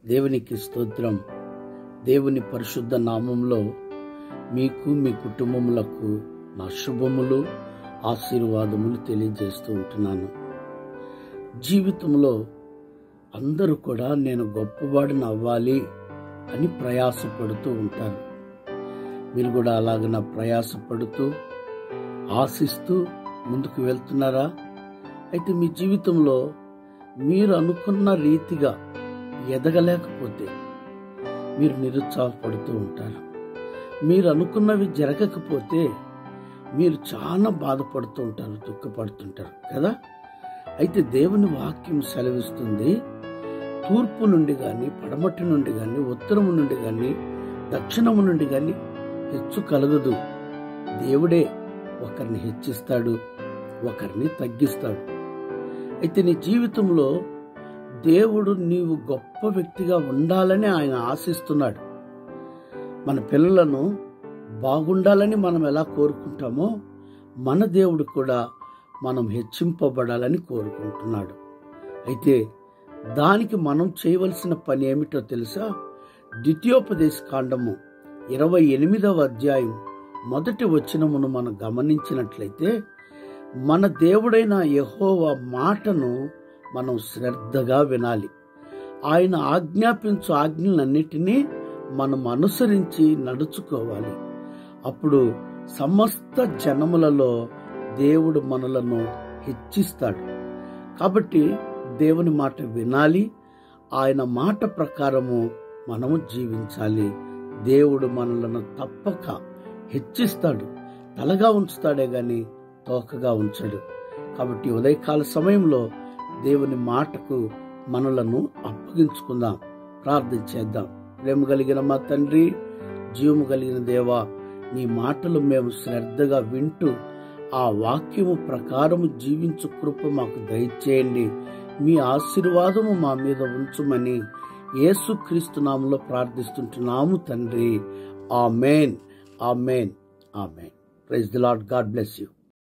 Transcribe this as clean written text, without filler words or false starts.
దేవునికి స్తోత్రం. దేవుని పరిశుద్ధ నామంలో మీకు మీ కుటుంబములకు నా శుభములు ఆశీర్వాదములు తెలియజేస్తూ ఉంటున్నాను. జీవితంలో అందరూ కూడా నేను గొప్పవాడిని అవ్వాలి అని ప్రయాసపడుతూ ఉంటారు. మీరు కూడా అలాగ ప్రయాసపడుతూ ఆశిస్తూ ముందుకు వెళ్తున్నారా? అయితే మీ జీవితంలో మీరు అనుకున్న రీతిగా ఎదగలేకపోతే మీరు నిరుత్సాహపడుతూ ఉంటారు. మీరు అనుకున్నవి జరగకపోతే మీరు చాలా బాధపడుతూ ఉంటారు, దుఃఖపడుతుంటారు కదా. అయితే దేవుని వాక్యం సెలవిస్తుంది, తూర్పు నుండి కానీ, పడమటి నుండి కానీ, ఉత్తరము నుండి కానీ, దక్షిణము నుండి కానీ హెచ్చు కలగదు. దేవుడే ఒకరిని హెచ్చిస్తాడు, ఒకరిని తగ్గిస్తాడు. అయితే నీ జీవితంలో దేవుడు నీవు గొప్ప వ్యక్తిగా ఉండాలని ఆయన ఆశిస్తున్నాడు. మన పిల్లలను బాగుండాలని మనం ఎలా కోరుకుంటామో మన దేవుడు కూడా మనం హెచ్చింపబడాలని కోరుకుంటున్నాడు. అయితే దానికి మనం చేయవలసిన పని ఏమిటో తెలుసా? ద్వితీయోపదేశ కాండము 28వ అధ్యాయం 1వ వచనమును మనం గమనించినట్లయితే, మన దేవుడైన యెహోవా మాటను మనం శ్రద్ధగా వినాలి. ఆయన ఆజ్ఞాపించు ఆజ్ఞలన్నిటినీ మనం అనుసరించి నడుచుకోవాలి. అప్పుడు సమస్త జనములలో దేవుడు మనలను హెచ్చిస్తాడు. కాబట్టి దేవుని మాట వినాలి, ఆయన మాట ప్రకారము మనము జీవించాలి. దేవుడు మనలను తప్పక హెచ్చిస్తాడు. తలగా ఉంచుతాడే గాని తోకగా ఉంచడు. కాబట్టి ఉదయకాల సమయంలో దేవుని మాటకు మనలను అప్పగించుకుందాం, ప్రార్థన చేద్దాం. ప్రేమ కలిగిన మా తండ్రి, జీవము కలిగిన దేవా, నీ మాటలు మేము శ్రద్ధగా వింటూ ఆ వాక్యము ప్రకారము జీవించు కృప మాకు దయచేయండి. మీ ఆశీర్వాదము మా మీద ఉంచుమని యేసుక్రీస్తు నామములో ప్రార్థిస్తుంటున్నాము తండ్రి. Amen, amen, amen. Praise the Lord. God bless you.